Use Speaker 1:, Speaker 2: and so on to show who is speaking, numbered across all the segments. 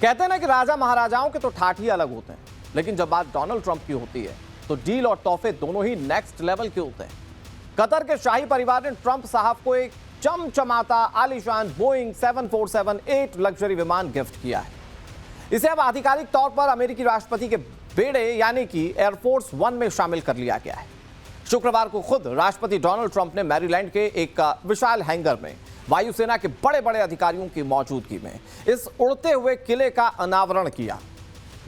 Speaker 1: कहते हैं ना कि राजा महाराजाओं के तो ठाठ ही अलग होते हैं, लेकिन जब बात डोनाल्ड ट्रंप की होती है तो डील और तोहफे दोनों ही नेक्स्ट लेवल के होते हैं। कतर के शाही परिवार ने ट्रंप साहब को एक चमचमाता आलीशान बोइंग 747-8 लग्जरी विमान गिफ्ट किया है। इसे अब आधिकारिक तौर पर अमेरिकी राष्ट्रपति के बेड़े यानी कि एयरफोर्स वन में शामिल कर लिया गया है। शुक्रवार को खुद राष्ट्रपति डोनाल्ड ट्रंप ने मैरीलैंड के एक विशाल हैंगर में वायुसेना के बड़े बड़े अधिकारियों की मौजूदगी में इस उड़ते हुए किले का अनावरण किया।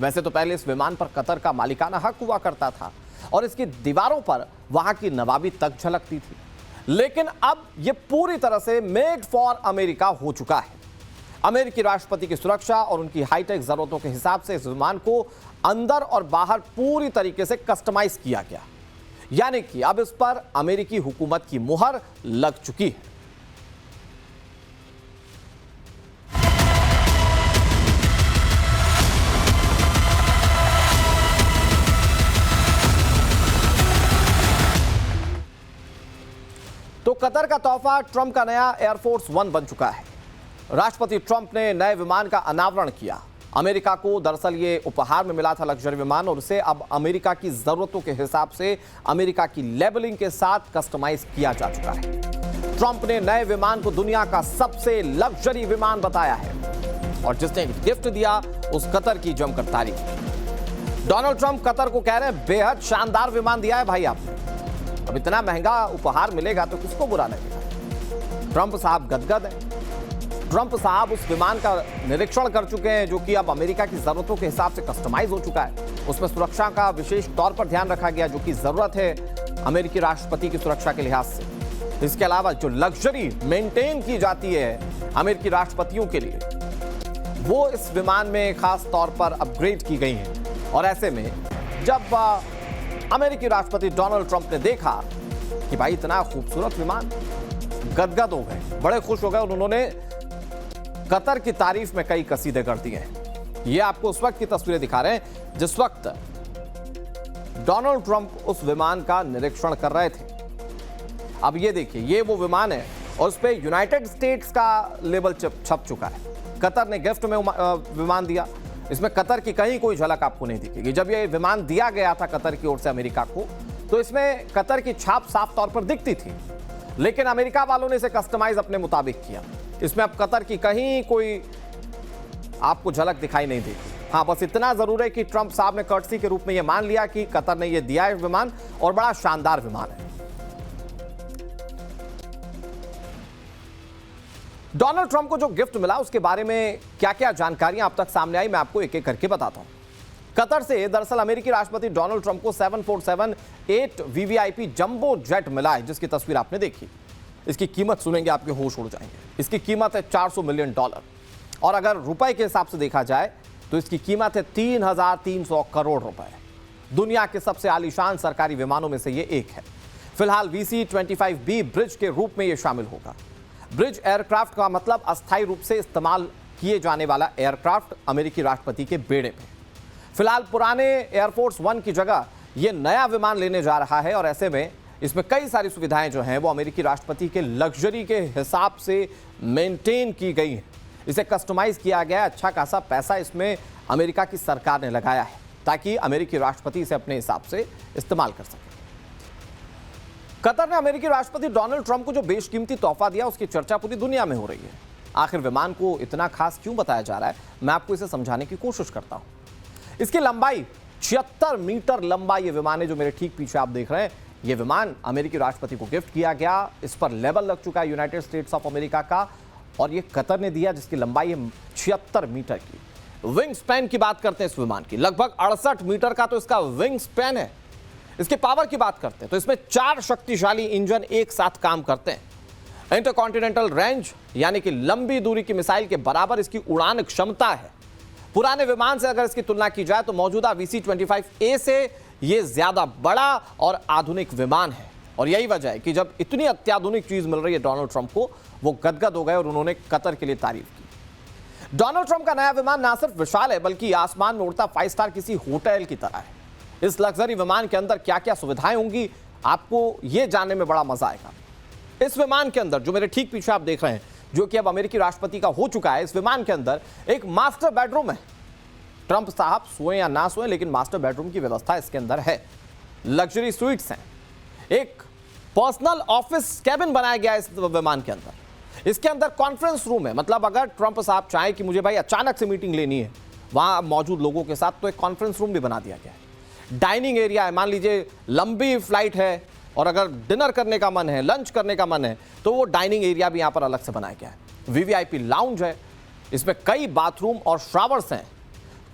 Speaker 1: वैसे तो पहले इस विमान पर कतर का मालिकाना हक हुआ करता था और इसकी दीवारों पर वहां की नवाबी तक झलकती थी, लेकिन अब यह पूरी तरह से मेड फॉर अमेरिका हो चुका है। अमेरिकी राष्ट्रपति की सुरक्षा और उनकी हाईटेक जरूरतों के हिसाब से इस विमान को अंदर और बाहर पूरी तरीके से कस्टमाइज किया गया, यानी कि अब इस पर अमेरिकी हुकूमत की मुहर लग चुकी है। तो कतर का तोहफा ट्रंप का नया एयरफोर्स वन बन चुका है। राष्ट्रपति ट्रंप ने नए विमान का अनावरण किया। अमेरिका को दरअसल ये उपहार में मिला था लग्जरी विमान, और उसे अब अमेरिका की जरूरतों के हिसाब से अमेरिका की लेबलिंग के साथ कस्टमाइज किया जा चुका है। ट्रंप ने नए विमान को दुनिया का सबसे लग्जरी विमान बताया है और जिसने गिफ्ट दिया उस कतर की जमकर तारीफ की। डोनाल्ड ट्रंप कतर को कह रहे हैं बेहद शानदार विमान दिया है भाई आपने, अब इतना महंगा उपहार मिलेगा तो किसको बुरा लगेगा। ट्रंप साहब गदगद है। ट्रंप साहब उस विमान का निरीक्षण कर चुके हैं जो कि अब अमेरिका की जरूरतों के हिसाब से कस्टमाइज हो चुका है। उसमें सुरक्षा का विशेष तौर पर ध्यान रखा गया जो कि जरूरत है अमेरिकी राष्ट्रपति की सुरक्षा के लिहाज से। इसके अलावा जो लग्जरी मेंटेन की जाती है अमेरिकी राष्ट्रपतियों के लिए, वो इस विमान में खास तौर पर अपग्रेड की गई है। और ऐसे में जब अमेरिकी राष्ट्रपति डोनाल्ड ट्रंप ने देखा कि भाई इतना खूबसूरत विमान, गदगद हो गए, बड़े खुश हो गए और उन्होंने कतर की तारीफ में कई कसीदे कर दिए हैं। ये आपको उस वक्त की तस्वीरें दिखा रहे हैं जिस वक्त डोनाल्ड ट्रंप उस विमान का निरीक्षण कर रहे थे। अब ये देखिए, ये वो विमान है और उस पर यूनाइटेड स्टेट्स का लेबल छप चुका है। कतर ने गिफ्ट में विमान दिया। इसमें कतर की कहीं कोई झलक आपको नहीं दिखेगी। जब ये विमान दिया गया था कतर की ओर से अमेरिका को, तो इसमें कतर की छाप साफ तौर पर दिखती थी, लेकिन अमेरिका वालों ने इसे कस्टमाइज अपने मुताबिक किया। इसमें अब कतर की कहीं कोई आपको झलक दिखाई नहीं देगी। हाँ, बस इतना जरूर है कि ट्रंप साहब ने कर्टसी के रूप में यह मान लिया कि कतर ने यह दिया है विमान और बड़ा शानदार विमान है। डोनाल्ड ट्रंप को जो गिफ्ट मिला उसके बारे में क्या क्या जानकारियां अब तक सामने आई, मैं आपको एक एक करके बताता हूं। कतर से दरअसल अमेरिकी राष्ट्रपति डोनाल्ड ट्रंप को 747-8 वीवीआईपी जंबो जेट मिला है, जिसकी तस्वीर आपने देखी। इसकी कीमत सुनेंगे आपके होश उड़ जाएंगे। इसकी कीमत है $400 मिलियन और अगर रुपए के हिसाब से देखा जाए तो इसकी कीमत है 3,300 करोड़ रुपए। दुनिया के सबसे आलीशान सरकारी विमानों में से ये एक है। फिलहाल VC-25B ब्रिज के रूप में यह शामिल होगा। ब्रिज एयरक्राफ्ट का मतलब अस्थायी रूप से इस्तेमाल किए जाने वाला एयरक्राफ्ट अमेरिकी राष्ट्रपति के बेड़े में। फिलहाल पुराने एयरफोर्स वन की जगह यह नया विमान लेने जा रहा है और ऐसे में इसमें कई सारी सुविधाएं जो हैं वो अमेरिकी राष्ट्रपति के लग्जरी के हिसाब से मेंटेन की गई हैं। इसे कस्टमाइज किया गया है। अच्छा खासा पैसा इसमें अमेरिका की सरकार ने लगाया है ताकि अमेरिकी राष्ट्रपति इसे अपने हिसाब से इस्तेमाल कर सके। कतर ने अमेरिकी राष्ट्रपति डोनाल्ड ट्रंप को जो बेशकीमती तोहफा दिया उसकी चर्चा पूरी दुनिया में हो रही है। आखिर विमान को इतना खास क्यों बताया जा रहा है, मैं आपको इसे समझाने की कोशिश करता हूं। इसकी लंबाई 76 मीटर लंबा ये विमान है जो मेरे ठीक पीछे आप देख रहे हैं। ये विमान अमेरिकी राष्ट्रपति को गिफ्ट किया गया। इस पर लेबल लग चुका है यूनाइटेड स्टेट्स ऑफ अमेरिका का और ये कतर ने दिया, जिसकी लंबाई है 76 मीटर की। विंग स्पैन की बात करते हैं इस विमान की, लगभग 68 मीटर का तो इसका विंग स्पैन है। इसके पावर की बात करते हैं तो इसमें 4 शक्तिशाली इंजन एक साथ काम करते हैं। इंटरकॉन्टिनेंटल रेंज यानी कि लंबी दूरी की मिसाइल के बराबर इसकी उड़ान क्षमता है। पुराने विमान से अगर इसकी तुलना की जाए तो मौजूदा VC-25A से यह ज्यादा बड़ा और आधुनिक विमान है और यही वजह है कि जब इतनी अत्याधुनिक चीज मिल रही है डोनाल्ड ट्रंप को, वो गदगद हो गए और उन्होंने कतर के लिए तारीफ की। डोनाल्ड ट्रंप का नया विमान ना सिर्फ विशाल है बल्कि आसमान में उड़ता 5 स्टार किसी होटल की तरह है। इस लग्जरी विमान के अंदर क्या क्या सुविधाएं होंगी आपको यह जानने में बड़ा मजा आएगा। इस विमान के अंदर जो मेरे ठीक पीछे आप देख रहे हैं, जो कि अब अमेरिकी राष्ट्रपति का हो चुका है। इस विमान के अंदर एक मास्टर बेडरूम है। ट्रंप साहब सोए या ना सोए, लेकिन मास्टर बेडरूम की व्यवस्था इसके अंदर है। लग्जरी स्वीट्स हैं, एक पर्सनल ऑफिस कैबिन बनाया गया है इस विमान के अंदर। इसके अंदर कॉन्फ्रेंस रूम है, मतलब अगर ट्रंप साहब चाहें कि मुझे भाई अचानक से मीटिंग लेनी है वहां मौजूद लोगों के साथ, तो एक कॉन्फ्रेंस रूम भी बना दिया गया है। डाइनिंग एरिया है, मान लीजिए लंबी फ्लाइट है और अगर डिनर करने का मन है, लंच करने का मन है, तो वो डाइनिंग एरिया भी यहां पर अलग से बनाया गया है। वीवीआईपी लाउंज है, इसमें कई बाथरूम और शावर्स हैं।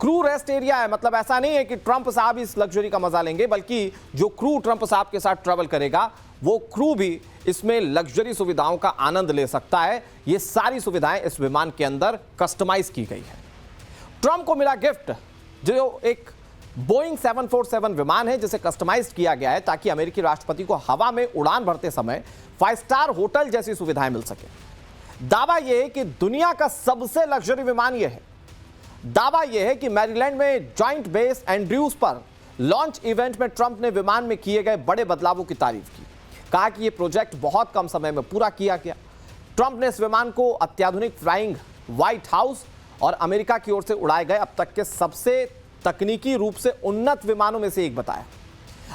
Speaker 1: क्रू रेस्ट एरिया है, मतलब ऐसा नहीं है कि ट्रंप साहब इस लग्जरी का मजा लेंगे, बल्कि जो क्रू ट्रंप साहब के साथ ट्रैवल करेगा वो क्रू भी इसमें लग्जरी सुविधाओं का आनंद ले सकता है। ये सारी सुविधाएं इस विमान के अंदर कस्टमाइज की गई है। ट्रंप को मिला गिफ्ट, जो एक बोइंग 747 विमान है जिसे कस्टमाइज किया गया है ताकि अमेरिकी राष्ट्रपति को हवा में उड़ान भरते समय 5 स्टार होटल जैसी सुविधाएं मिल सके। दावा यह है कि दुनिया का सबसे लग्जरी विमान यह है। दावा यह है कि मैरीलैंड में जॉइंट बेस एंड्रयूज पर लॉन्च इवेंट में ट्रंप ने विमान में किए गए बड़े बदलावों की तारीफ की। कहा कि यह प्रोजेक्ट बहुत कम समय में पूरा किया गया। ट्रंप ने इस विमान को अत्याधुनिक फ्लाइंग व्हाइट हाउस और अमेरिका की ओर से उड़ाए गए अब तक के सबसे तकनीकी रूप से उन्नत विमानों में से एक बताया।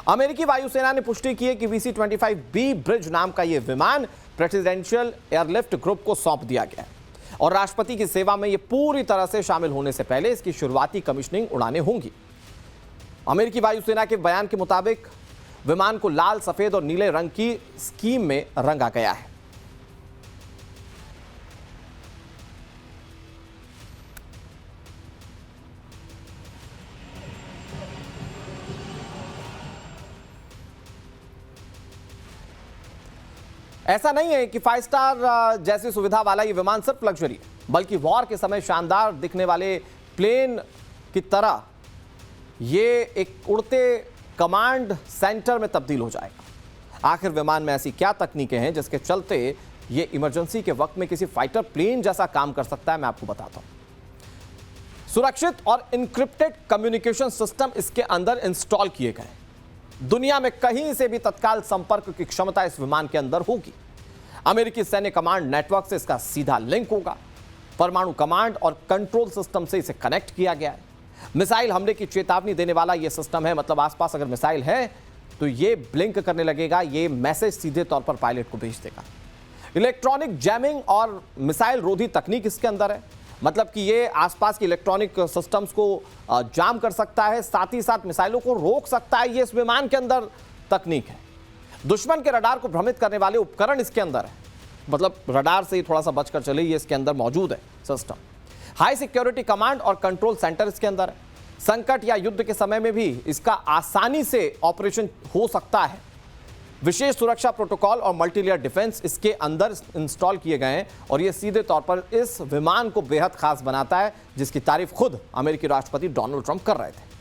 Speaker 1: अमेरिकी वायुसेना ने पुष्टि की है कि VC-25B ब्रिज नाम का यह विमान प्रेसिडेंशियल एयरलिफ्ट ग्रुप को सौंप दिया गया है और राष्ट्रपति की सेवा में यह पूरी तरह से शामिल होने से पहले इसकी शुरुआती कमीशनिंग उड़ानें होंगी। अमेरिकी वायुसेना के बयान के मुताबिक विमान को लाल, सफेद और नीले रंग की स्कीम में रंगा गया है। ऐसा नहीं है कि 5 स्टार जैसी सुविधा वाला ये विमान सिर्फ लग्जरी है, बल्कि वॉर के समय शानदार दिखने वाले प्लेन की तरह ये एक उड़ते कमांड सेंटर में तब्दील हो जाएगा। आखिर विमान में ऐसी क्या तकनीकें हैं जिसके चलते ये इमरजेंसी के वक्त में किसी फाइटर प्लेन जैसा काम कर सकता है, मैं आपको बताता हूं। सुरक्षित और इनक्रिप्टेड कम्युनिकेशन सिस्टम इसके अंदर इंस्टॉल किए गए। दुनिया में कहीं से भी तत्काल संपर्क की क्षमता इस विमान के अंदर होगी। अमेरिकी सैन्य कमांड नेटवर्क से इसका सीधा लिंक होगा। परमाणु कमांड और कंट्रोल सिस्टम से इसे कनेक्ट किया गया है। मिसाइल हमले की चेतावनी देने वाला यह सिस्टम है, मतलब आसपास अगर मिसाइल है तो ये ब्लिंक करने लगेगा, ये मैसेज सीधे तौर पर पायलट को भेज देगा। इलेक्ट्रॉनिक जैमिंग और मिसाइल रोधी तकनीक इसके अंदर है, मतलब कि ये आसपास की इलेक्ट्रॉनिक सिस्टम्स को जाम कर सकता है, साथ ही साथ मिसाइलों को रोक सकता है। ये इस विमान के अंदर तकनीक है। दुश्मन के रडार को भ्रमित करने वाले उपकरण इसके अंदर है, मतलब रडार से थोड़ा सा बचकर चले, ये इसके अंदर मौजूद है सिस्टम। हाई सिक्योरिटी कमांड और कंट्रोल सेंटर इसके अंदर है। संकट या युद्ध के समय में भी इसका आसानी से ऑपरेशन हो सकता है। विशेष सुरक्षा प्रोटोकॉल और मल्टी लेयर डिफेंस इसके अंदर इंस्टॉल किए गए हैं और यह सीधे तौर पर इस विमान को बेहद खास बनाता है, जिसकी तारीफ खुद अमेरिकी राष्ट्रपति डोनाल्ड ट्रंप कर रहे थे।